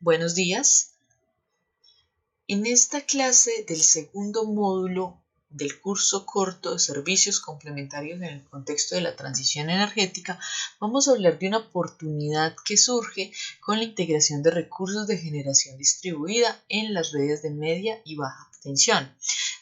Buenos días. En esta clase del segundo módulo del curso corto de servicios complementarios en el contexto de la transición energética, vamos a hablar de una oportunidad que surge con la integración de recursos de generación distribuida en las redes de media y baja tensión.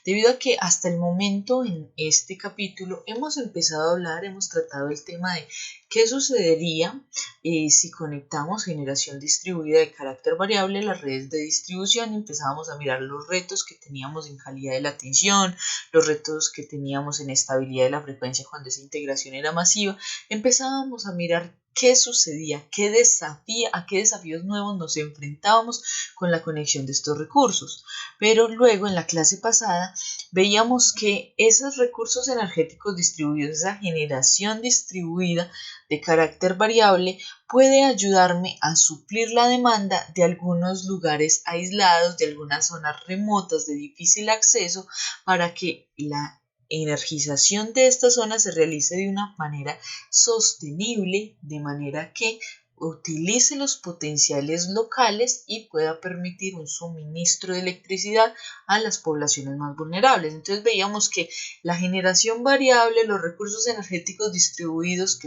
Debido a que hasta el momento en este capítulo hemos tratado el tema de qué sucedería si conectamos generación distribuida de carácter variable a las redes de distribución. Empezábamos a mirar los retos que teníamos en calidad de la tensión, los retos que teníamos en estabilidad de la frecuencia cuando esa integración era masiva. Empezábamos a mirar qué sucedía, a qué desafíos nuevos nos enfrentábamos con la conexión de estos recursos. Pero luego en la clase pasada veíamos que esos recursos energéticos distribuidos, esa generación distribuida de carácter variable, puede ayudarme a suplir la demanda de algunos lugares aislados, de algunas zonas remotas de difícil acceso, para que la energización de esta zona se realice de una manera sostenible, de manera que utilice los potenciales locales y pueda permitir un suministro de electricidad a las poblaciones más vulnerables. Entonces veíamos que la generación variable, los recursos energéticos distribuidos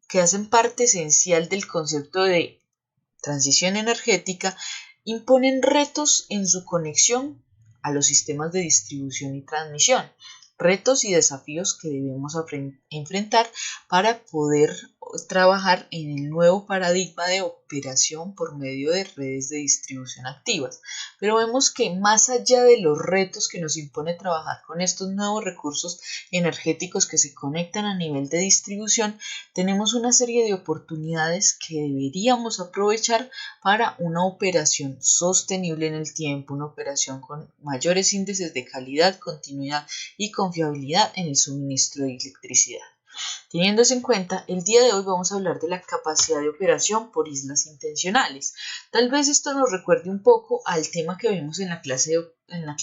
que hacen parte esencial del concepto de transición energética, imponen retos en su conexión a los sistemas de distribución y transmisión, retos y desafíos que debemos enfrentar para poder trabajar en el nuevo paradigma de operación por medio de redes de distribución activas. Pero vemos que más allá de los retos que nos impone trabajar con estos nuevos recursos energéticos que se conectan a nivel de distribución, tenemos una serie de oportunidades que deberíamos aprovechar para una operación sostenible en el tiempo, una operación con mayores índices de calidad, continuidad y confiabilidad en el suministro de electricidad. Teniendo eso en cuenta, el día de hoy vamos a hablar de la capacidad de operación por islas intencionales. Tal vez esto nos recuerde un poco al tema que vimos en la clase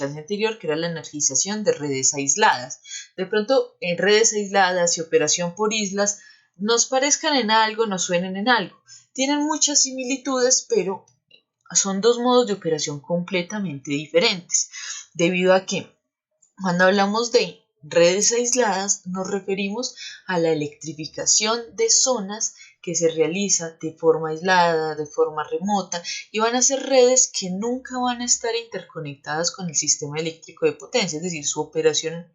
anterior, que era la energización de redes aisladas. De pronto, en redes aisladas y operación por islas nos parezcan en algo, nos suenen en algo. Tienen muchas similitudes, pero son dos modos de operación completamente diferentes, debido a que cuando hablamos de redes aisladas nos referimos a la electrificación de zonas que se realiza de forma aislada, de forma remota, y van a ser redes que nunca van a estar interconectadas con el sistema eléctrico de potencia, es decir, su operación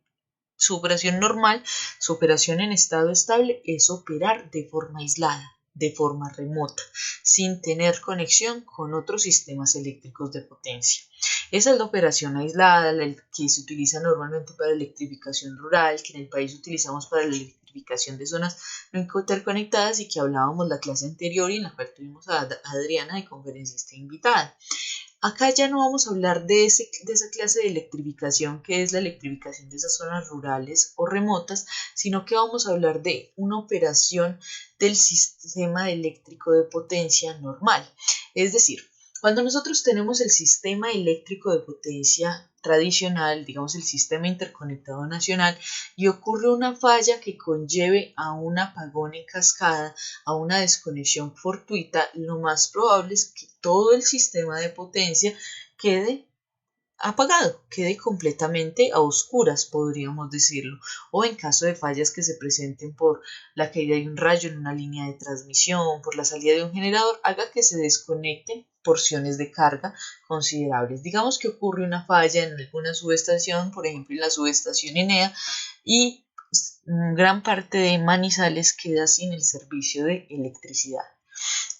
normal, su operación en estado estable es operar de forma aislada, de forma remota, sin tener conexión con otros sistemas eléctricos de potencia. Esa es la operación aislada, la que se utiliza normalmente para electrificación rural, que en el país utilizamos para la electrificación de zonas no interconectadas y que hablábamos la clase anterior y en la cual tuvimos a Adriana de conferencista invitada. Acá ya no vamos a hablar de esa clase de electrificación que es la electrificación de esas zonas rurales o remotas, sino que vamos a hablar de una operación del sistema eléctrico de potencia normal. Es decir, cuando nosotros tenemos el sistema eléctrico de potencia tradicional, digamos el sistema interconectado nacional, y ocurre una falla que conlleve a un apagón en cascada, a una desconexión fortuita, lo más probable es que todo el sistema de potencia quede apagado, quede completamente a oscuras, podríamos decirlo, o en caso de fallas que se presenten por la caída de un rayo en una línea de transmisión, por la salida de un generador, haga que se desconecten porciones de carga considerables. Digamos que ocurre una falla en alguna subestación, por ejemplo en la subestación Enea, y gran parte de Manizales queda sin el servicio de electricidad.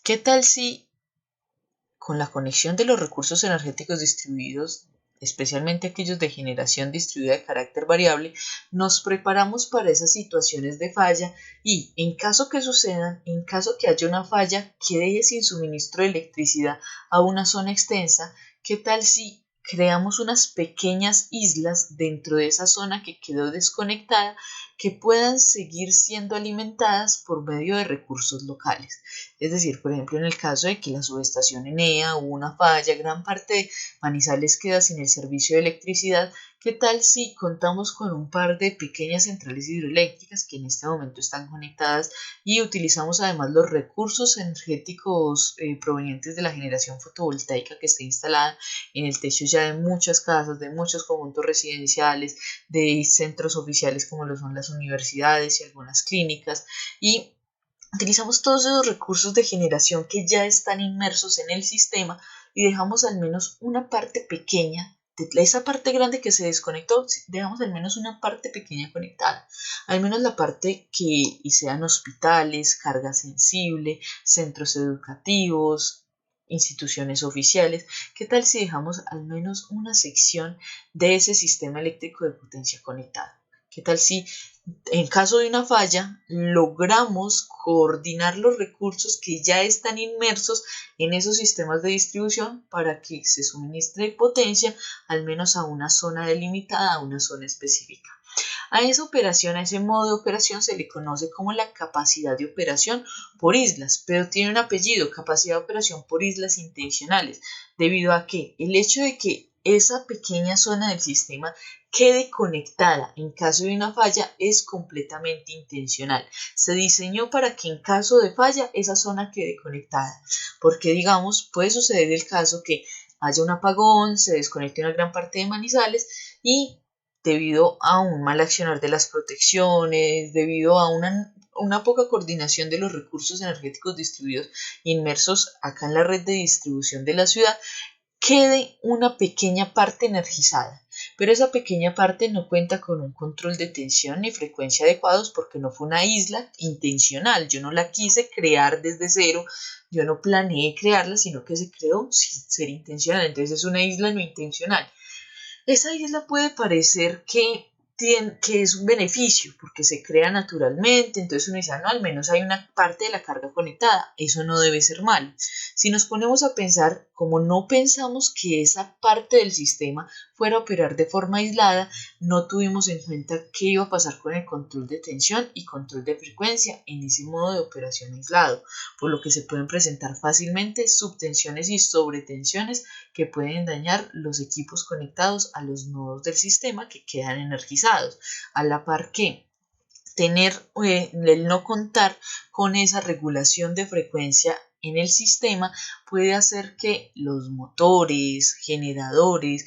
¿Qué tal si con la conexión de los recursos energéticos distribuidos, especialmente aquellos de generación distribuida de carácter variable, nos preparamos para esas situaciones de falla y en caso que sucedan, en caso que haya una falla que deje sin suministro de electricidad a una zona extensa, qué tal si creamos unas pequeñas islas dentro de esa zona que quedó desconectada que puedan seguir siendo alimentadas por medio de recursos locales. Es decir, por ejemplo, en el caso de que la subestación Enea hubo una falla, gran parte de Manizales queda sin el servicio de electricidad. ¿Qué tal si contamos con un par de pequeñas centrales hidroeléctricas que en este momento están conectadas y utilizamos además los recursos energéticos provenientes de la generación fotovoltaica que está instalada en el techo ya de muchas casas, de muchos conjuntos residenciales, de centros oficiales como lo son las universidades y algunas clínicas, y utilizamos todos esos recursos de generación que ya están inmersos en el sistema y dejamos al menos una parte pequeña de esa parte grande que se desconectó, dejamos al menos una parte pequeña conectada, al menos la parte que y sean hospitales, carga sensible, centros educativos, instituciones oficiales. ¿Qué tal si dejamos al menos una sección de ese sistema eléctrico de potencia conectada? ¿Qué tal si en caso de una falla logramos coordinar los recursos que ya están inmersos en esos sistemas de distribución para que se suministre potencia al menos a una zona delimitada, a una zona específica? A esa operación, a ese modo de operación se le conoce como la capacidad de operación por islas, pero tiene un apellido, capacidad de operación por islas intencionales, debido a que el hecho de que esa pequeña zona del sistema quede conectada en caso de una falla es completamente intencional. Se diseñó para que en caso de falla esa zona quede conectada, porque digamos puede suceder el caso que haya un apagón, se desconecte una gran parte de Manizales y debido a un mal accionar de las protecciones, debido a una poca coordinación de los recursos energéticos distribuidos inmersos acá en la red de distribución de la ciudad, quede una pequeña parte energizada, pero esa pequeña parte no cuenta con un control de tensión ni frecuencia adecuados porque no fue una isla intencional, yo no la quise crear desde cero, yo no planeé crearla, sino que se creó sin ser intencional, entonces es una isla no intencional. Esa isla puede parecer que es un beneficio porque se crea naturalmente, entonces uno dice, no, al menos hay una parte de la carga conectada, eso no debe ser malo. Si nos ponemos a pensar, como no pensamos que esa parte del sistema fuera a operar de forma aislada, no tuvimos en cuenta qué iba a pasar con el control de tensión y control de frecuencia en ese modo de operación aislado, por lo que se pueden presentar fácilmente subtensiones y sobretensiones que pueden dañar los equipos conectados a los nodos del sistema que quedan energizados, a la par que el no contar con esa regulación de frecuencia en el sistema puede hacer que los motores, generadores,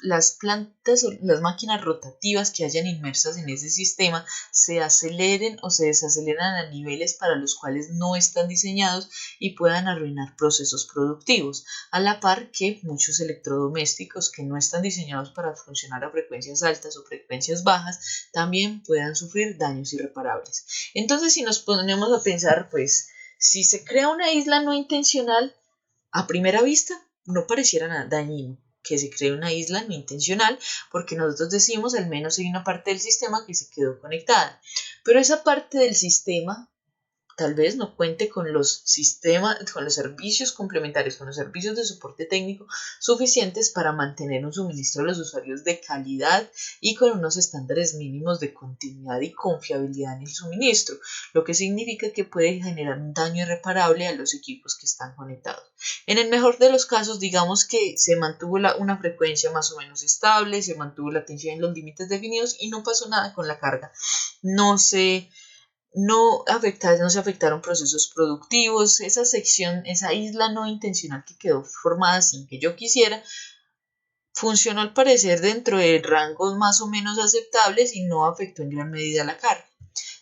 las plantas, las máquinas rotativas que hayan inmersas en ese sistema se aceleren o se desaceleran a niveles para los cuales no están diseñados y puedan arruinar procesos productivos, a la par que muchos electrodomésticos que no están diseñados para funcionar a frecuencias altas o frecuencias bajas también puedan sufrir daños irreparables. Entonces, si nos ponemos a pensar, pues, si se crea una isla no intencional, a primera vista no pareciera nada dañino que se cree una isla no intencional, porque nosotros decimos al menos hay una parte del sistema que se quedó conectada, pero esa parte del sistema tal vez no cuente con los sistemas, con los servicios complementarios, con los servicios de soporte técnico suficientes para mantener un suministro a los usuarios de calidad y con unos estándares mínimos de continuidad y confiabilidad en el suministro, lo que significa que puede generar un daño irreparable a los equipos que están conectados. En el mejor de los casos, digamos que se mantuvo una frecuencia más o menos estable, se mantuvo la tensión en los límites definidos y no pasó nada con la carga. No se afectaron procesos productivos, esa sección, esa isla no intencional que quedó formada sin que yo quisiera, funcionó al parecer dentro de rangos más o menos aceptables y no afectó en gran medida la carga.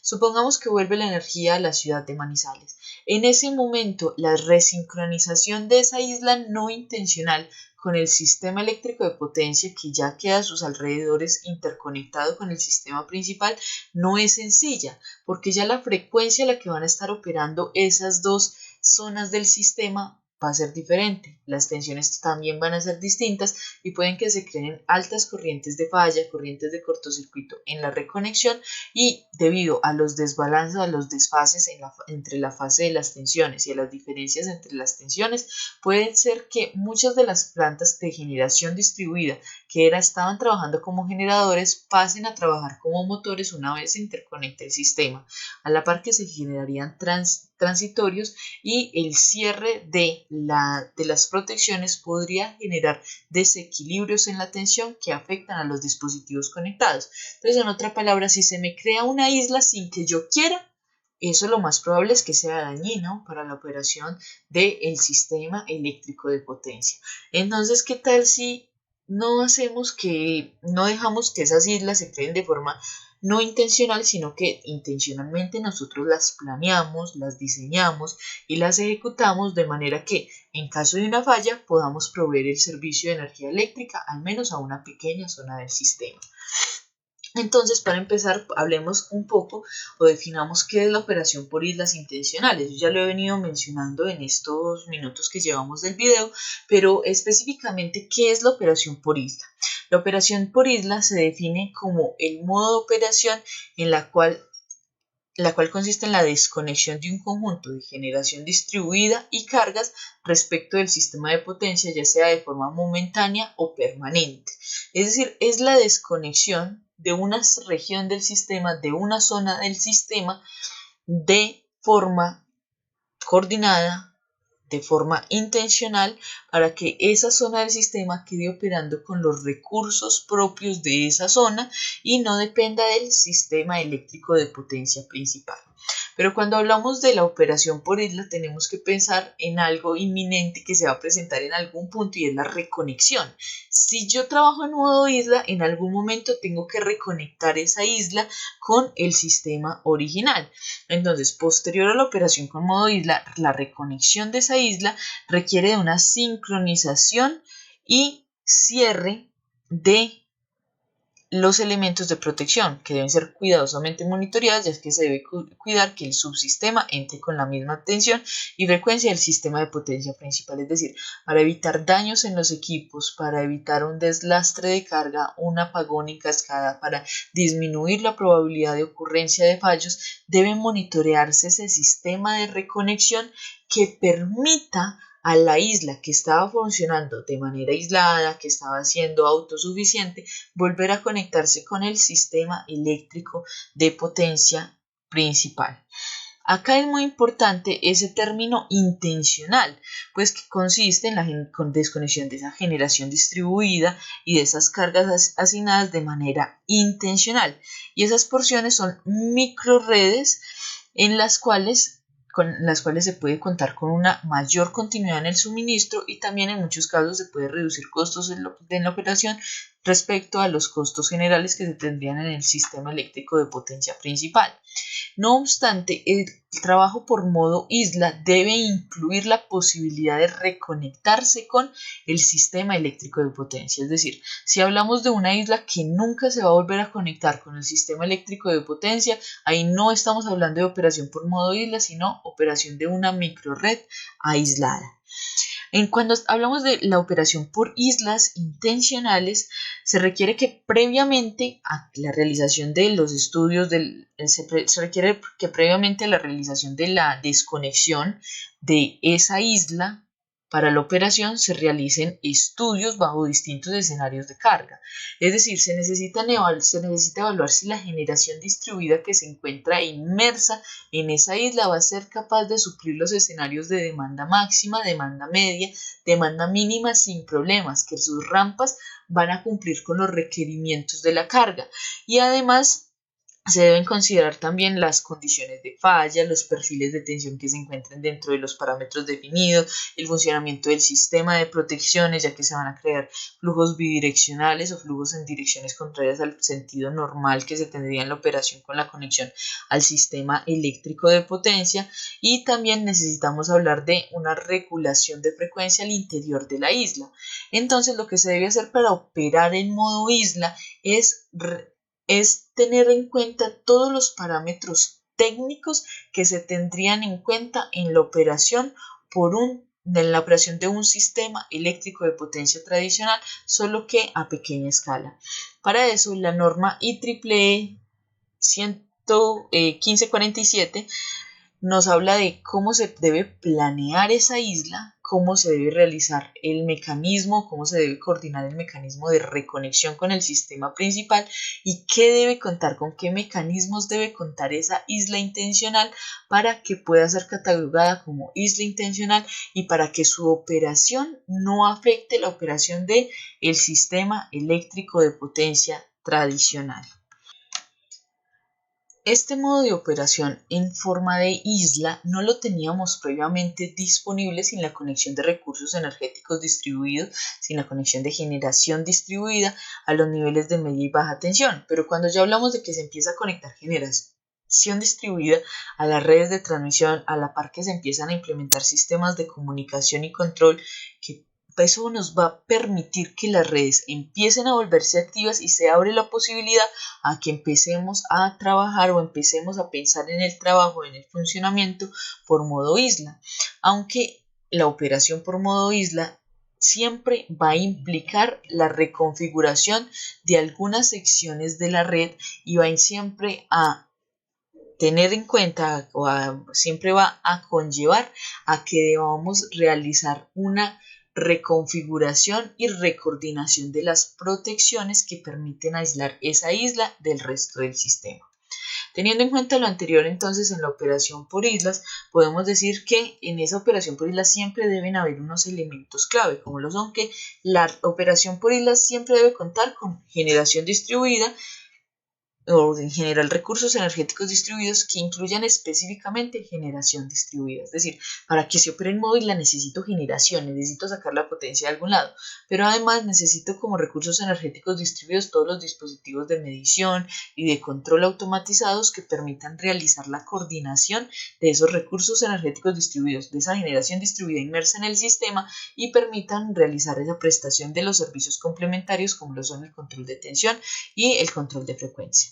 Supongamos que vuelve la energía a la ciudad de Manizales. En ese momento, la resincronización de esa isla no intencional con el sistema eléctrico de potencia que ya queda a sus alrededores interconectado con el sistema principal no es sencilla, porque ya la frecuencia a la que van a estar operando esas dos zonas del sistema va a ser diferente, las tensiones también van a ser distintas y pueden que se creen altas corrientes de falla, corrientes de cortocircuito en la reconexión y debido a los desbalances, a los desfases entre la fase de las tensiones y a las diferencias entre las tensiones, puede ser que muchas de las plantas de generación distribuida que estaban trabajando como generadores pasen a trabajar como motores una vez se interconecte el sistema, a la par que se generarían transitorios y el cierre de las protecciones podría generar desequilibrios en la tensión que afectan a los dispositivos conectados. Entonces, en otra palabra, si se me crea una isla sin que yo quiera, eso lo más probable es que sea dañino para la operación del sistema eléctrico de potencia. Entonces, ¿qué tal si no dejamos que esas islas se creen de forma no intencional, sino que intencionalmente nosotros las planeamos, las diseñamos y las ejecutamos de manera que en caso de una falla podamos proveer el servicio de energía eléctrica al menos a una pequeña zona del sistema? Entonces, para empezar, hablemos un poco o definamos qué es la operación por islas intencionales. Yo ya lo he venido mencionando en estos minutos que llevamos del video, pero específicamente, ¿qué es la operación por isla? La operación por isla se define como el modo de operación en la cual consiste en la desconexión de un conjunto de generación distribuida y cargas respecto del sistema de potencia, ya sea de forma momentánea o permanente. Es decir, es la desconexión de una región del sistema, de una zona del sistema, de forma coordinada, de forma intencional, para que esa zona del sistema quede operando con los recursos propios de esa zona y no dependa del sistema eléctrico de potencia principal. Pero cuando hablamos de la operación por isla tenemos que pensar en algo inminente que se va a presentar en algún punto y es la reconexión. Si yo trabajo en modo isla, en algún momento tengo que reconectar esa isla con el sistema original. Entonces, posterior a la operación con modo isla, la reconexión de esa isla requiere de una sincronización y cierre de los elementos de protección que deben ser cuidadosamente monitoreados, ya que se debe cuidar que el subsistema entre con la misma tensión y frecuencia del sistema de potencia principal, es decir, para evitar daños en los equipos, para evitar un deslastre de carga, un apagón en cascada, para disminuir la probabilidad de ocurrencia de fallos, debe monitorearse ese sistema de reconexión que permita a la isla que estaba funcionando de manera aislada, que estaba siendo autosuficiente, volver a conectarse con el sistema eléctrico de potencia principal. Acá es muy importante ese término intencional, pues que consiste en la desconexión de esa generación distribuida y de esas cargas asignadas de manera intencional. Y esas porciones son microredes en las cuales se puede contar con una mayor continuidad en el suministro y también en muchos casos se puede reducir costos en la operación respecto a los costos generales que se tendrían en el sistema eléctrico de potencia principal. No obstante, el trabajo por modo isla debe incluir la posibilidad de reconectarse con el sistema eléctrico de potencia. Es decir, si hablamos de una isla que nunca se va a volver a conectar con el sistema eléctrico de potencia, ahí no estamos hablando de operación por modo isla, sino operación de una microred aislada. Cuando hablamos de la operación por islas intencionales, se requiere que previamente a la realización de los estudios, se requiere que previamente a la realización de la desconexión de esa isla, para la operación se realicen estudios bajo distintos escenarios de carga. Es decir, se necesita evaluar si la generación distribuida que se encuentra inmersa en esa isla va a ser capaz de suplir los escenarios de demanda máxima, demanda media, demanda mínima sin problemas, que sus rampas van a cumplir con los requerimientos de la carga. Y además se deben considerar también las condiciones de falla, los perfiles de tensión que se encuentren dentro de los parámetros definidos, el funcionamiento del sistema de protecciones, ya que se van a crear flujos bidireccionales o flujos en direcciones contrarias al sentido normal que se tendría en la operación con la conexión al sistema eléctrico de potencia. Y también necesitamos hablar de una regulación de frecuencia al interior de la isla. Entonces, lo que se debe hacer para operar en modo isla es tener en cuenta todos los parámetros técnicos que se tendrían en cuenta en la operación por un la operación de un sistema eléctrico de potencia tradicional, solo que a pequeña escala. Para eso, la norma IEEE 1547 nos habla de cómo se debe planear esa isla, cómo se debe realizar el mecanismo, cómo se debe coordinar el mecanismo de reconexión con el sistema principal y qué debe contar, con qué mecanismos debe contar esa isla intencional para que pueda ser catalogada como isla intencional y para que su operación no afecte la operación del sistema eléctrico de potencia tradicional. Este modo de operación en forma de isla no lo teníamos previamente disponible sin la conexión de recursos energéticos distribuidos, sin la conexión de generación distribuida a los niveles de media y baja tensión. Pero cuando ya hablamos de que se empieza a conectar generación distribuida a las redes de transmisión, a la par que se empiezan a implementar sistemas de comunicación y control, que eso nos va a permitir que las redes empiecen a volverse activas y se abre la posibilidad a que empecemos a trabajar o empecemos a pensar en el trabajo, en el funcionamiento por modo isla. Aunque la operación por modo isla siempre va a implicar la reconfiguración de algunas secciones de la red y va siempre a tener en cuenta siempre va a conllevar a que debamos realizar una reconfiguración y recoordinación de las protecciones que permiten aislar esa isla del resto del sistema. Teniendo en cuenta lo anterior, entonces, en la operación por islas, podemos decir que en esa operación por islas siempre deben haber unos elementos clave, como lo son que la operación por islas siempre debe contar con generación distribuida, o en general recursos energéticos distribuidos que incluyan específicamente generación distribuida. Es decir, para que se opere en modo isla necesito generación, necesito sacar la potencia de algún lado, pero además necesito como recursos energéticos distribuidos todos los dispositivos de medición y de control automatizados que permitan realizar la coordinación de esos recursos energéticos distribuidos, de esa generación distribuida inmersa en el sistema y permitan realizar esa prestación de los servicios complementarios como lo son el control de tensión y el control de frecuencia.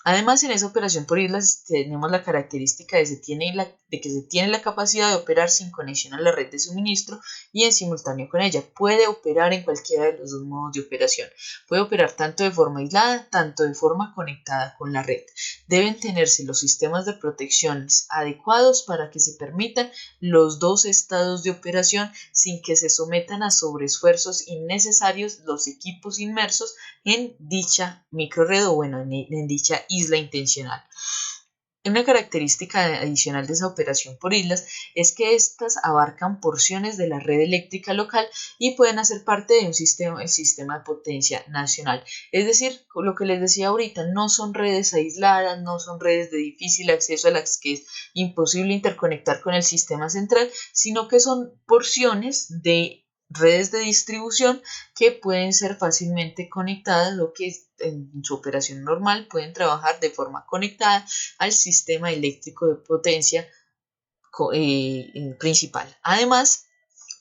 Además, en esa operación por islas tenemos la característica de que se tiene la capacidad de operar sin conexión a la red de suministro y en simultáneo con ella. Puede operar en cualquiera de los dos modos de operación. Puede operar tanto de forma aislada, tanto de forma conectada con la red. Deben tenerse los sistemas de protección adecuados para que se permitan los dos estados de operación sin que se sometan a sobreesfuerzos innecesarios los equipos inmersos en dicha microred o en dicha isla intencional. Una característica adicional de esa operación por islas es que estas abarcan porciones de la red eléctrica local y pueden hacer parte de el sistema de potencia nacional. Es decir, lo que les decía ahorita, no son redes aisladas, no son redes de difícil acceso a las que es imposible interconectar con el sistema central, sino que son porciones de redes de distribución que pueden ser fácilmente conectadas o que en su operación normal pueden trabajar de forma conectada al sistema eléctrico de potencia principal. Además,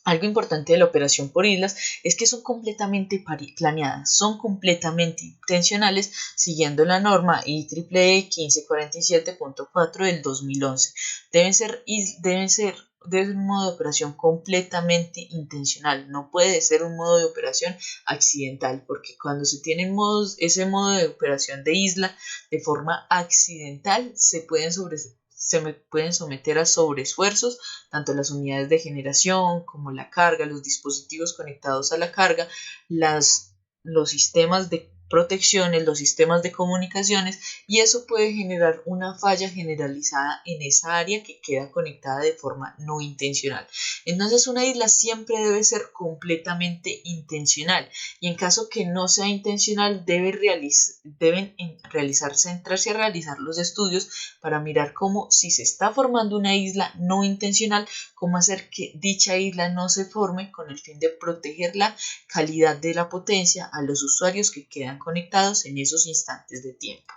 algo importante de la operación por islas es que son completamente planeadas, son completamente intencionales siguiendo la norma IEEE 1547.4 del 2011. Debe ser un modo de operación completamente intencional, no puede ser un modo de operación accidental, porque cuando se tiene ese modo de operación de isla de forma accidental se pueden someter a sobreesfuerzos tanto las unidades de generación como la carga, los dispositivos conectados a la carga, los sistemas de protecciones, los sistemas de comunicaciones, y eso puede generar una falla generalizada en esa área que queda conectada de forma no intencional. Entonces una isla siempre debe ser completamente intencional y en caso que no sea intencional deben centrarse a realizar los estudios para mirar cómo, si se está formando una isla no intencional, cómo hacer que dicha isla no se forme con el fin de proteger la calidad de la potencia a los usuarios que quedan conectados en esos instantes de tiempo.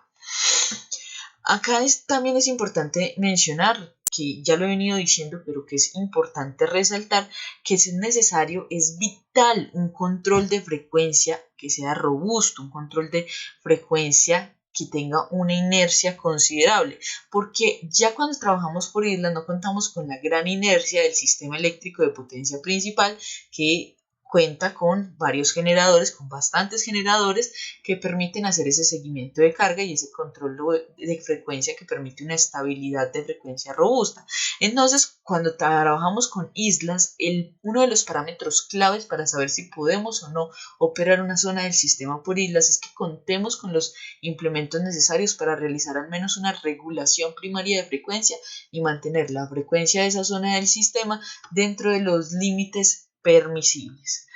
Acá también es importante mencionar, que ya lo he venido diciendo, pero que es importante resaltar, que es necesario, es vital un control de frecuencia que sea robusto, un control de frecuencia que tenga una inercia considerable, porque ya cuando trabajamos por islas no contamos con la gran inercia del sistema eléctrico de potencia principal, que cuenta con varios generadores, con bastantes generadores que permiten hacer ese seguimiento de carga y ese control de frecuencia que permite una estabilidad de frecuencia robusta. Entonces, cuando trabajamos con islas, uno de los parámetros claves para saber si podemos o no operar una zona del sistema por islas es que contemos con los implementos necesarios para realizar al menos una regulación primaria de frecuencia y mantener la frecuencia de esa zona del sistema dentro de los límites permisibles.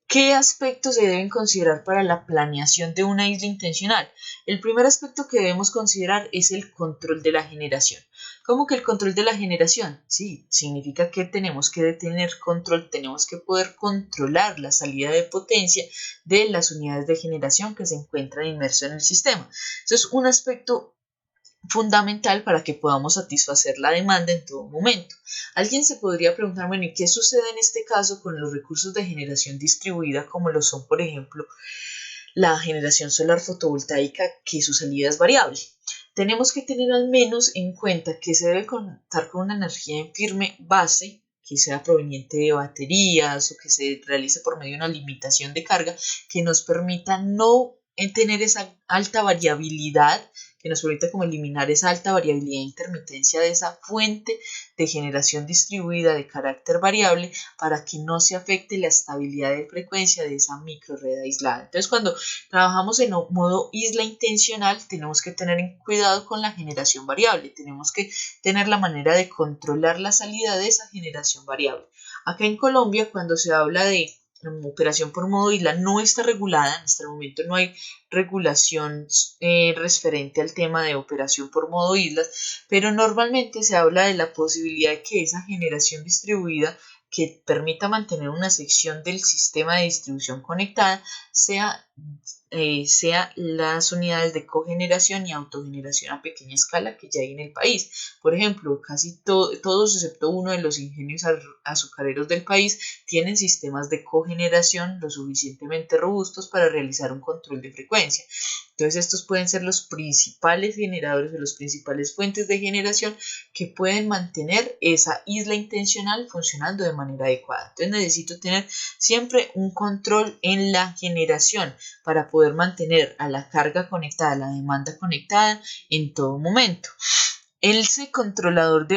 ¿Qué aspectos se deben considerar para la planeación de una isla intencional? El primer aspecto que debemos considerar es el control de la generación. ¿Cómo que el control de la generación? Sí, significa que tenemos que tener control, tenemos que poder controlar la salida de potencia de las unidades de generación que se encuentran inmersas en el sistema. Eso es un aspecto fundamental para que podamos satisfacer la demanda en todo momento. Alguien se podría preguntar, bueno, ¿y qué sucede en este caso con los recursos de generación distribuida como lo son, por ejemplo, la generación solar fotovoltaica, que su salida es variable? Tenemos que tener al menos en cuenta que se debe contar con una energía en firme base, que sea proveniente de baterías o que se realice por medio de una limitación de carga que nos permita no tener esa alta variabilidad, que nos permita como eliminar esa alta variabilidad e intermitencia de esa fuente de generación distribuida de carácter variable para que no se afecte la estabilidad de frecuencia de esa microred aislada. Entonces, cuando trabajamos en modo isla intencional, tenemos que tener cuidado con la generación variable, tenemos que tener la manera de controlar la salida de esa generación variable. Acá en Colombia, cuando se habla de operación por modo isla, no está regulada, en este momento no hay regulación referente al tema de operación por modo islas, pero normalmente se habla de la posibilidad de que esa generación distribuida que permita mantener una sección del sistema de distribución conectada sea las unidades de cogeneración y autogeneración a pequeña escala que ya hay en el país. Por ejemplo, casi todos excepto uno de los ingenios azucareros del país tienen sistemas de cogeneración lo suficientemente robustos para realizar un control de frecuencia. Entonces estos pueden ser los principales generadores o las principales fuentes de generación que pueden mantener esa isla intencional funcionando de manera adecuada. Entonces necesito tener siempre un control en la generación para poder mantener a la carga conectada, a la demanda conectada en todo momento. Ese controlador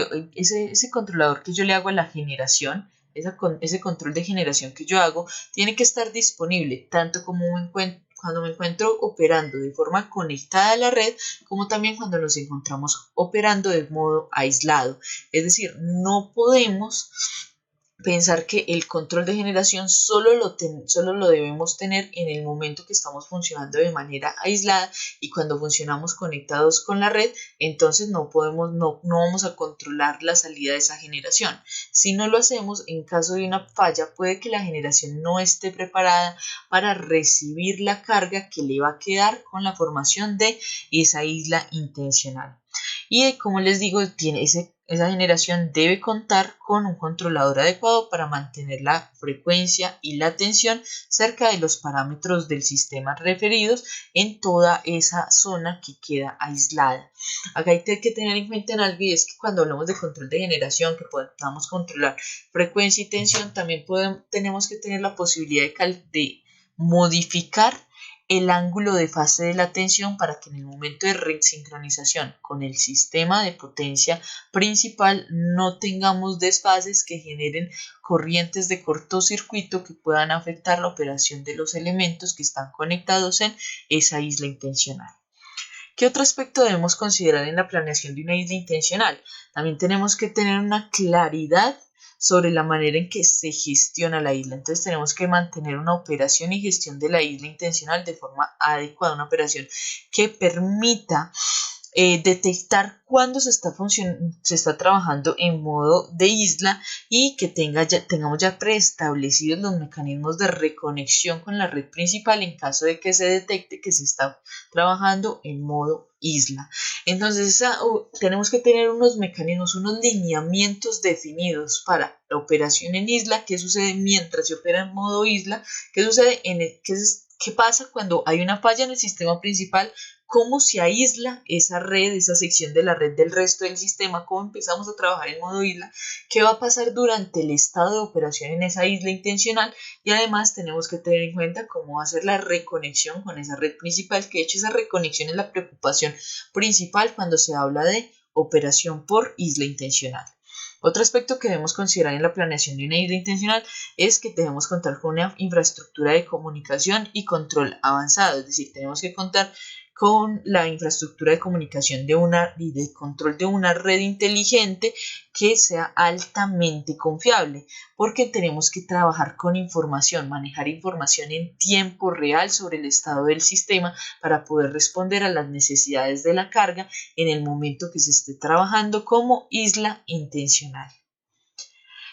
que yo le hago a la generación, ese control de generación que yo hago, tiene que estar disponible tanto como cuando me encuentro operando de forma conectada a la red, como también cuando nos encontramos operando de modo aislado. Es decir, no podemos pensar que el control de generación solo lo debemos tener en el momento que estamos funcionando de manera aislada, y cuando funcionamos conectados con la red, entonces no vamos a controlar la salida de esa generación. Si no lo hacemos, en caso de una falla, puede que la generación no esté preparada para recibir la carga que le va a quedar con la formación de esa isla intencional. Y como les digo, esa generación debe contar con un controlador adecuado para mantener la frecuencia y la tensión cerca de los parámetros del sistema referidos en toda esa zona que queda aislada. Acá hay que tener en cuenta algo, y es que cuando hablamos de control de generación, que podamos controlar frecuencia y tensión, también tenemos que tener la posibilidad de modificar el ángulo de fase de la tensión para que en el momento de resincronización con el sistema de potencia principal no tengamos desfases que generen corrientes de cortocircuito que puedan afectar la operación de los elementos que están conectados en esa isla intencional. ¿Qué otro aspecto debemos considerar en la planeación de una isla intencional? También tenemos que tener una claridad sobre la manera en que se gestiona la isla. Entonces tenemos que mantener una operación y gestión de la isla intencional de forma adecuada, una operación que permita detectar cuándo se está trabajando en modo de isla, y que tengamos ya preestablecidos los mecanismos de reconexión con la red principal en caso de que se detecte que se está trabajando en modo isla. Entonces tenemos que tener unos mecanismos, unos lineamientos definidos para la operación en isla. ¿Qué sucede mientras se opera en modo isla? ¿Qué sucede qué pasa cuando hay una falla en el sistema principal? cómo se aísla esa red, esa sección de la red del resto del sistema, cómo empezamos a trabajar en modo isla, qué va a pasar durante el estado de operación en esa isla intencional, y además tenemos que tener en cuenta cómo va a ser la reconexión con esa red principal, que de hecho esa reconexión es la preocupación principal cuando se habla de operación por isla intencional. Otro aspecto que debemos considerar en la planeación de una isla intencional es que debemos contar con una infraestructura de comunicación y control avanzado, es decir, tenemos que contar con la infraestructura de comunicación y de control de una red inteligente que sea altamente confiable, porque tenemos que trabajar con información, manejar información en tiempo real sobre el estado del sistema para poder responder a las necesidades de la carga en el momento que se esté trabajando como isla intencional.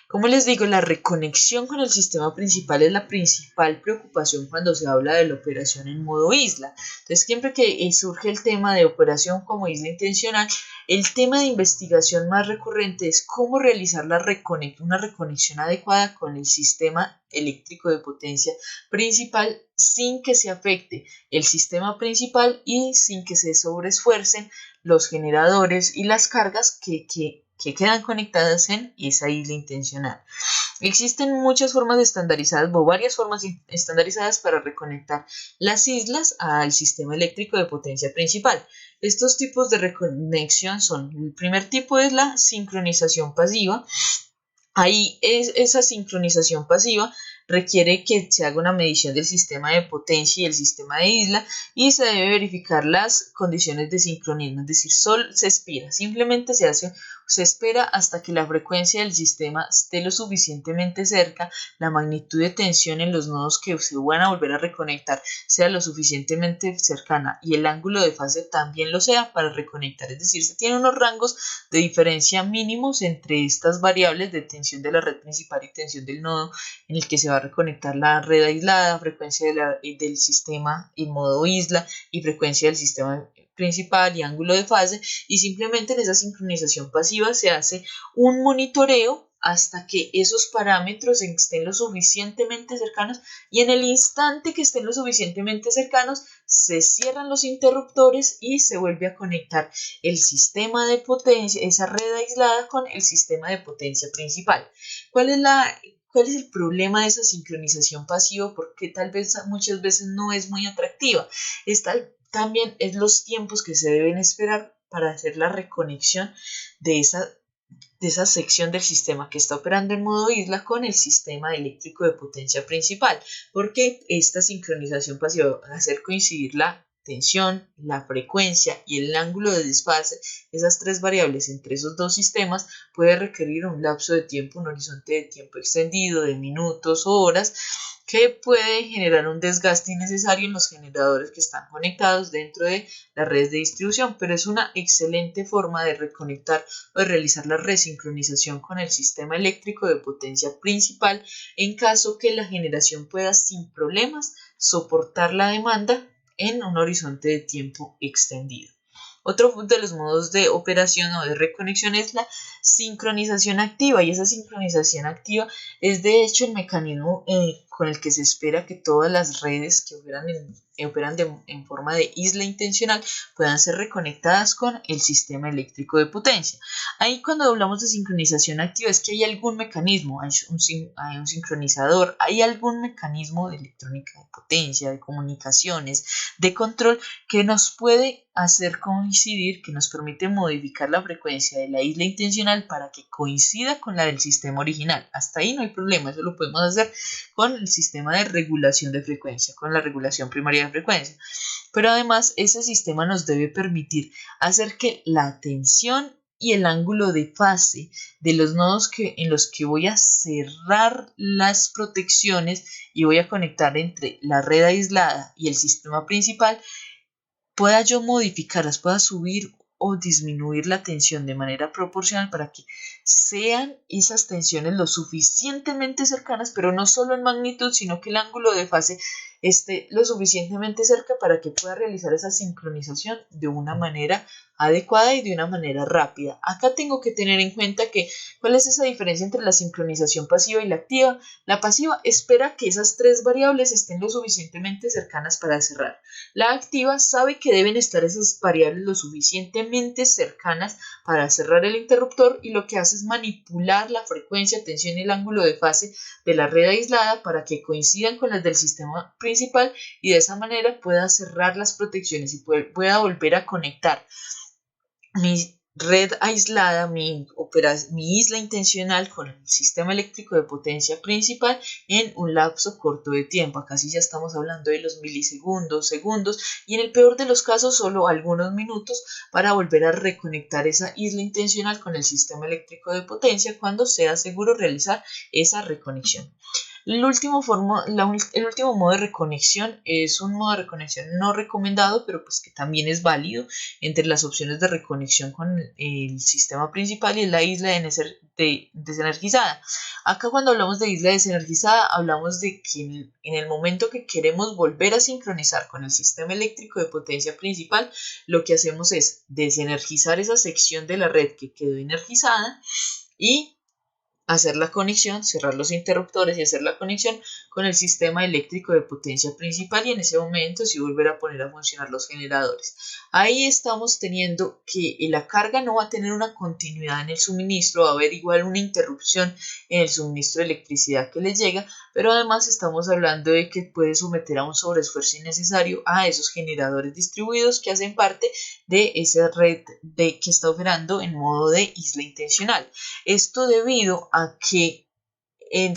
Como les digo, la reconexión con el sistema principal es la principal preocupación cuando se habla de la operación en modo isla. Entonces, siempre que surge el tema de operación como isla intencional, el tema de investigación más recurrente es cómo realizar una reconexión adecuada con el sistema eléctrico de potencia principal sin que se afecte el sistema principal y sin que se sobreesfuercen los generadores y las cargas que quedan conectadas en esa isla intencional. Existen muchas formas estandarizadas o varias formas estandarizadas para reconectar las islas al sistema eléctrico de potencia principal. Estos tipos de reconexión son: el primer tipo es la sincronización pasiva. Ahí esa sincronización pasiva requiere que se haga una medición del sistema de potencia y el sistema de isla, y se debe verificar las condiciones de sincronismo, es decir, simplemente se espera hasta que la frecuencia del sistema esté lo suficientemente cerca, la magnitud de tensión en los nodos que se van a volver a reconectar sea lo suficientemente cercana y el ángulo de fase también lo sea para reconectar, es decir, se tienen unos rangos de diferencia mínimos entre estas variables de tensión de la red principal y tensión del nodo en el que se va a reconectar la red aislada, frecuencia del sistema en modo isla y frecuencia del sistema principal y ángulo de fase, y simplemente en esa sincronización pasiva se hace un monitoreo hasta que esos parámetros estén lo suficientemente cercanos, y en el instante que estén lo suficientemente cercanos se cierran los interruptores y se vuelve a conectar el sistema de potencia, esa red aislada, con el sistema de potencia principal. ¿Cuál es el problema de esa sincronización pasiva? Porque tal vez muchas veces no es muy atractiva. También es los tiempos que se deben esperar para hacer la reconexión de esa sección del sistema que está operando en modo isla con el sistema eléctrico de potencia principal, porque esta sincronización pasiva va a hacer coincidir la tensión, la frecuencia y el ángulo de desfase, esas tres variables entre esos dos sistemas, puede requerir un lapso de tiempo, un horizonte de tiempo extendido de minutos o horas, que puede generar un desgaste innecesario en los generadores que están conectados dentro de las redes de distribución, pero es una excelente forma de reconectar o de realizar la resincronización con el sistema eléctrico de potencia principal en caso que la generación pueda sin problemas soportar la demanda en un horizonte de tiempo extendido. Otro de los modos de operación o de reconexión es la sincronización activa, y esa sincronización activa es de hecho el mecanismo con el que se espera que todas las redes que operan en forma de isla intencional puedan ser reconectadas con el sistema eléctrico de potencia. Ahí, cuando hablamos de sincronización activa, es que hay algún mecanismo, hay un sincronizador, hay algún mecanismo de electrónica de potencia, de comunicaciones, de control, que nos puede hacer coincidir, que nos permite modificar la frecuencia de la isla intencional para que coincida con la del sistema original. Hasta ahí no hay problema, eso lo podemos hacer con el sistema de regulación de frecuencia, con la regulación primaria de frecuencia. Pero además ese sistema nos debe permitir hacer que la tensión y el ángulo de fase de los nodos en los que voy a cerrar las protecciones y voy a conectar entre la red aislada y el sistema principal, pueda yo modificarlas, pueda subir o disminuir la tensión de manera proporcional para que sean esas tensiones lo suficientemente cercanas, pero no solo en magnitud, sino que el ángulo de fase esté lo suficientemente cerca para que pueda realizar esa sincronización de una manera adecuada y de una manera rápida. Acá tengo que tener en cuenta que ¿cuál es esa diferencia entre la sincronización pasiva y la activa? La pasiva espera que esas tres variables estén lo suficientemente cercanas para cerrar. La activa sabe que deben estar esas variables lo suficientemente cercanas para cerrar el interruptor y lo que hace es manipular la frecuencia, tensión y el ángulo de fase de la red aislada para que coincidan con las del sistema principal y de esa manera pueda cerrar las protecciones y pueda volver a conectar mi red aislada, mi isla intencional con el sistema eléctrico de potencia principal en un lapso corto de tiempo. Acá sí ya estamos hablando de los milisegundos, segundos y en el peor de los casos solo algunos minutos para volver a reconectar esa isla intencional con el sistema eléctrico de potencia cuando sea seguro realizar esa reconexión. El último modo de reconexión es un modo de reconexión no recomendado, pero pues que también es válido entre las opciones de reconexión con el sistema principal y la isla desenergizada. Acá cuando hablamos de isla desenergizada hablamos de que en el momento que queremos volver a sincronizar con el sistema eléctrico de potencia principal, lo que hacemos es desenergizar esa sección de la red que quedó energizada y hacer la conexión, cerrar los interruptores y hacer la conexión con el sistema eléctrico de potencia principal y en ese momento sí volver a poner a funcionar los generadores. Ahí estamos teniendo que la carga no va a tener una continuidad en el suministro, va a haber igual una interrupción en el suministro de electricidad que les llega, pero además estamos hablando de que puede someter a un sobreesfuerzo innecesario a esos generadores distribuidos que hacen parte de esa red que está operando en modo de isla intencional. Esto debido a que el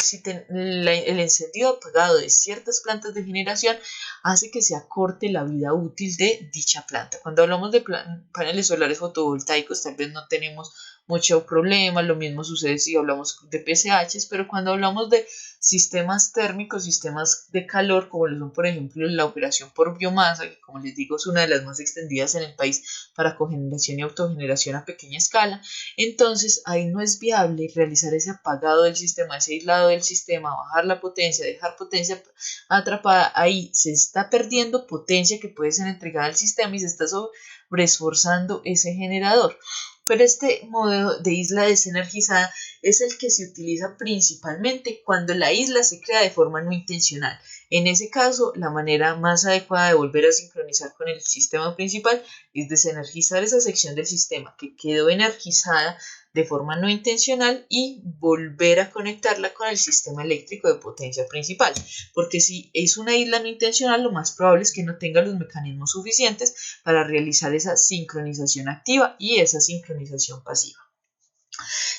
encendido apagado de ciertas plantas de generación hace que se acorte la vida útil de dicha planta. Cuando hablamos de paneles solares fotovoltaicos tal vez no tenemos mucho problema, lo mismo sucede si hablamos de PCHs, pero cuando hablamos de sistemas térmicos, sistemas de calor, como lo son por ejemplo la operación por biomasa, que como les digo es una de las más extendidas en el país para cogeneración y autogeneración a pequeña escala, entonces ahí no es viable realizar ese apagado del sistema, ese aislado del sistema, bajar la potencia, dejar potencia atrapada, ahí se está perdiendo potencia que puede ser entregada al sistema y se está sobreesforzando ese generador. Pero este modelo de isla desenergizada es el que se utiliza principalmente cuando la isla se crea de forma no intencional. En ese caso, la manera más adecuada de volver a sincronizar con el sistema principal es desenergizar esa sección del sistema que quedó energizada de forma no intencional y volver a conectarla con el sistema eléctrico de potencia principal, porque si es una isla no intencional lo más probable es que no tenga los mecanismos suficientes para realizar esa sincronización activa y esa sincronización pasiva.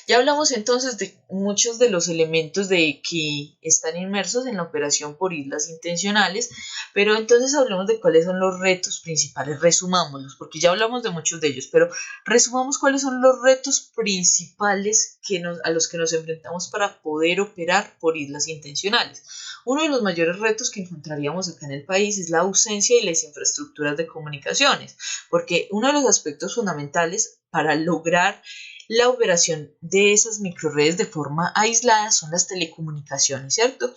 Ya hablamos entonces de muchos de los elementos que están inmersos en la operación por islas intencionales, pero entonces hablemos de cuáles son los retos principales, resumámoslos, porque ya hablamos de muchos de ellos, pero resumamos cuáles son los retos principales a los que nos enfrentamos para poder operar por islas intencionales. Uno de los mayores retos que encontraríamos acá en el país es la ausencia de las infraestructuras de comunicaciones, porque uno de los aspectos fundamentales para lograr la operación de esas microredes de forma aislada son las telecomunicaciones, ¿cierto?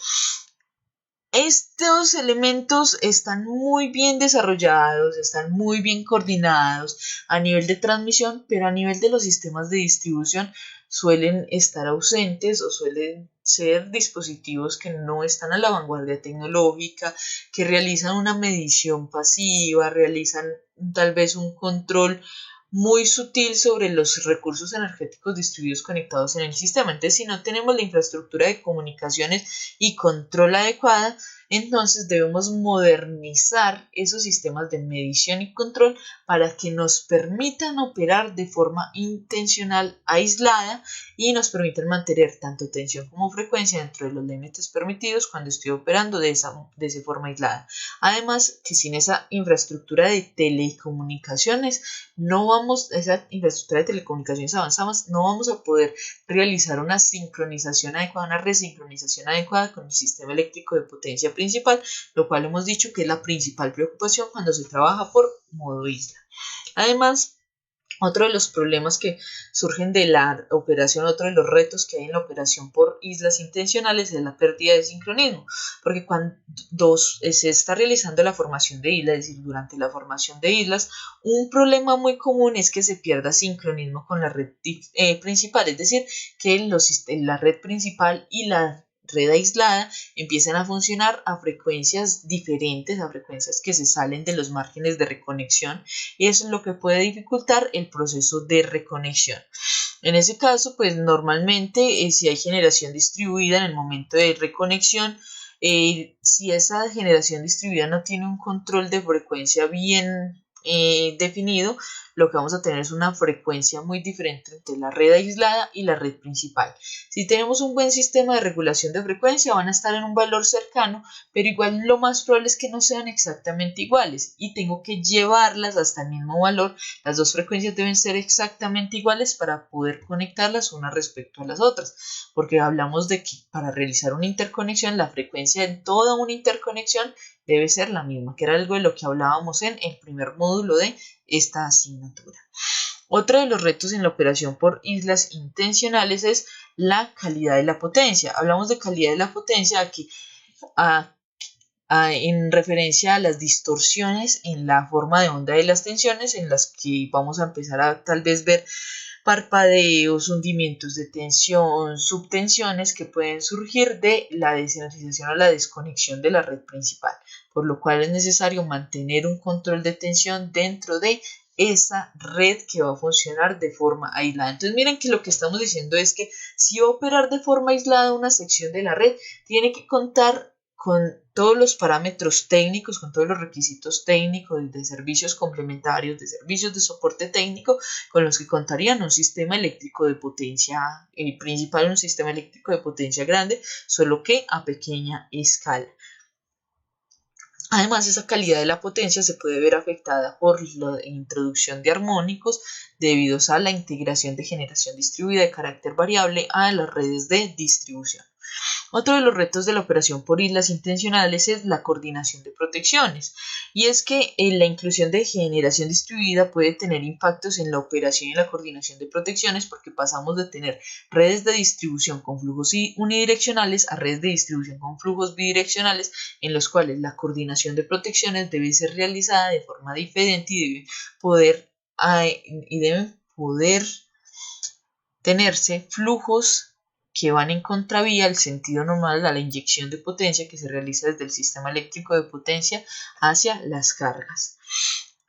Estos elementos están muy bien desarrollados, están muy bien coordinados a nivel de transmisión, pero a nivel de los sistemas de distribución suelen estar ausentes o suelen ser dispositivos que no están a la vanguardia tecnológica, que realizan una medición pasiva, realizan tal vez un control muy sutil sobre los recursos energéticos distribuidos conectados en el sistema. Entonces, si no tenemos la infraestructura de comunicaciones y control adecuada, entonces debemos modernizar esos sistemas de medición y control para que nos permitan operar de forma intencional aislada y nos permitan mantener tanto tensión como frecuencia dentro de los límites permitidos cuando estoy operando de esa forma aislada. Además, que sin esa infraestructura de telecomunicaciones esa infraestructura de telecomunicaciones avanzadas, no vamos a poder realizar una sincronización adecuada, una resincronización adecuada con el sistema eléctrico de potencia principal, lo cual hemos dicho que es la principal preocupación cuando se trabaja por modo isla. Además, Otro de los problemas que surgen de la operación, otro de los retos que hay en la operación por islas intencionales es la pérdida de sincronismo, porque cuando se está realizando la formación de islas, es decir, durante la formación de islas, un problema muy común es que se pierda sincronismo con la red principal, es decir, que la red principal y la red aislada empiezan a funcionar a frecuencias diferentes, a frecuencias que se salen de los márgenes de reconexión, y eso es lo que puede dificultar el proceso de reconexión. En ese caso, pues normalmente si hay generación distribuida en el momento de reconexión, si esa generación distribuida no tiene un control de frecuencia bien definido, lo que vamos a tener es una frecuencia muy diferente entre la red aislada y la red principal. Si tenemos un buen sistema de regulación de frecuencia, van a estar en un valor cercano, pero igual lo más probable es que no sean exactamente iguales y tengo que llevarlas hasta el mismo valor. Las dos frecuencias deben ser exactamente iguales para poder conectarlas unas respecto a las otras, porque hablamos de que para realizar una interconexión, la frecuencia en toda una interconexión debe ser la misma, que era algo de lo que hablábamos en el primer módulo de esta asignatura. Otro de los retos en la operación por islas intencionales es la calidad de la potencia. Hablamos de calidad de la potencia aquí en referencia a las distorsiones en la forma de onda de las tensiones, en las que vamos a empezar a tal vez ver parpadeos, hundimientos de tensión, subtensiones que pueden surgir de la desenergización o la desconexión de la red principal, por lo cual es necesario mantener un control de tensión dentro de esa red que va a funcionar de forma aislada. Entonces miren que lo que estamos diciendo es que si va a operar de forma aislada una sección de la red, tiene que contar con todos los parámetros técnicos, con todos los requisitos técnicos de servicios complementarios, de servicios de soporte técnico, con los que contarían un sistema eléctrico de potencia principal, un sistema eléctrico de potencia grande, solo que a pequeña escala. Además, esa calidad de la potencia se puede ver afectada por la introducción de armónicos debido a la integración de generación distribuida de carácter variable a las redes de distribución. Otro de los retos de la operación por islas intencionales es la coordinación de protecciones, y es que la inclusión de generación distribuida puede tener impactos en la operación y la coordinación de protecciones, porque pasamos de tener redes de distribución con flujos unidireccionales a redes de distribución con flujos bidireccionales, en los cuales la coordinación de protecciones debe ser realizada de forma diferente y deben poder tenerse flujos que van en contravía al sentido normal a la inyección de potencia que se realiza desde el sistema eléctrico de potencia hacia las cargas.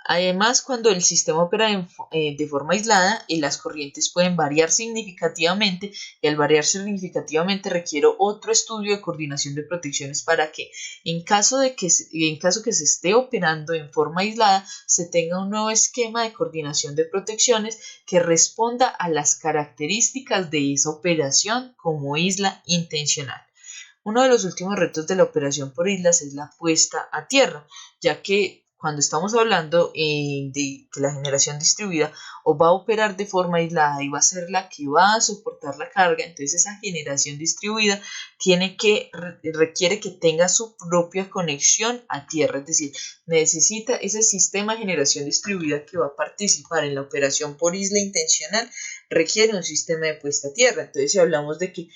Además, cuando el sistema opera de forma aislada, las corrientes pueden variar significativamente, y al variar significativamente requiere otro estudio de coordinación de protecciones para que en caso que se esté operando en forma aislada, se tenga un nuevo esquema de coordinación de protecciones que responda a las características de esa operación como isla intencional. Uno de los últimos retos de la operación por islas es la puesta a tierra, ya que cuando estamos hablando de que la generación distribuida o va a operar de forma aislada y va a ser la que va a soportar la carga, entonces esa generación distribuida requiere que tenga su propia conexión a tierra, es decir, necesita ese sistema de generación distribuida que va a participar en la operación por isla intencional, requiere un sistema de puesta a tierra. Entonces si hablamos de que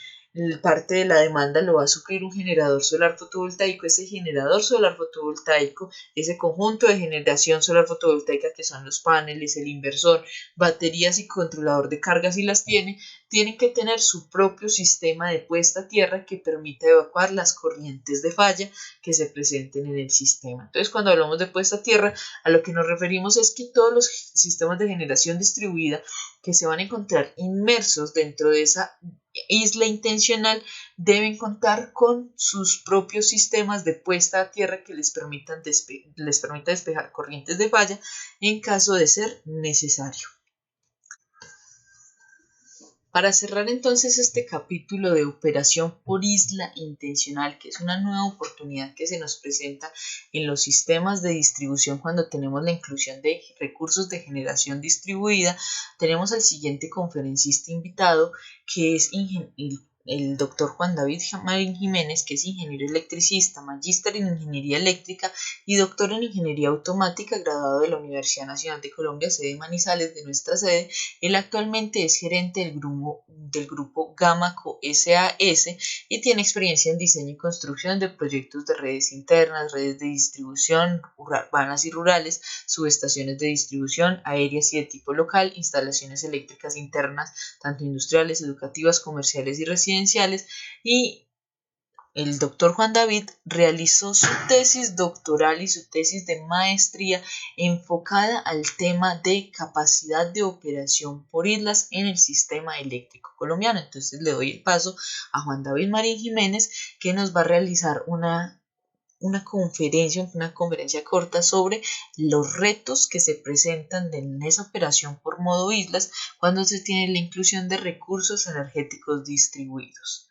parte de la demanda lo va a suplir un generador solar fotovoltaico, ese generador solar fotovoltaico, ese conjunto de generación solar fotovoltaica que son los paneles, el inversor, baterías y controlador de cargas, si las tienen que tener su propio sistema de puesta a tierra que permita evacuar las corrientes de falla que se presenten en el sistema. Entonces, cuando hablamos de puesta a tierra, a lo que nos referimos es que todos los sistemas de generación distribuida que se van a encontrar inmersos dentro de esa isla intencional deben contar con sus propios sistemas de puesta a tierra que les permita despejar corrientes de falla en caso de ser necesario. Para cerrar entonces este capítulo de operación por isla intencional, que es una nueva oportunidad que se nos presenta en los sistemas de distribución cuando tenemos la inclusión de recursos de generación distribuida, tenemos al siguiente conferencista invitado, que es el el doctor Juan David Marín Jiménez, que es ingeniero electricista, magíster en ingeniería eléctrica y doctor en ingeniería automática, graduado de la Universidad Nacional de Colombia, sede Manizales, de nuestra sede. Él actualmente es gerente del grupo Gamaco SAS y tiene experiencia en diseño y construcción de proyectos de redes internas, redes de distribución urbanas y rurales, subestaciones de distribución aéreas y de tipo local, instalaciones eléctricas internas, tanto industriales, educativas, comerciales y residenciales. Y el doctor Juan David realizó su tesis doctoral y su tesis de maestría enfocada al tema de capacidad de operación por islas en el sistema eléctrico colombiano. Entonces le doy el paso a Juan David Marín Jiménez, que nos va a realizar una conferencia corta sobre los retos que se presentan en esa operación por modo islas cuando se tiene la inclusión de recursos energéticos distribuidos.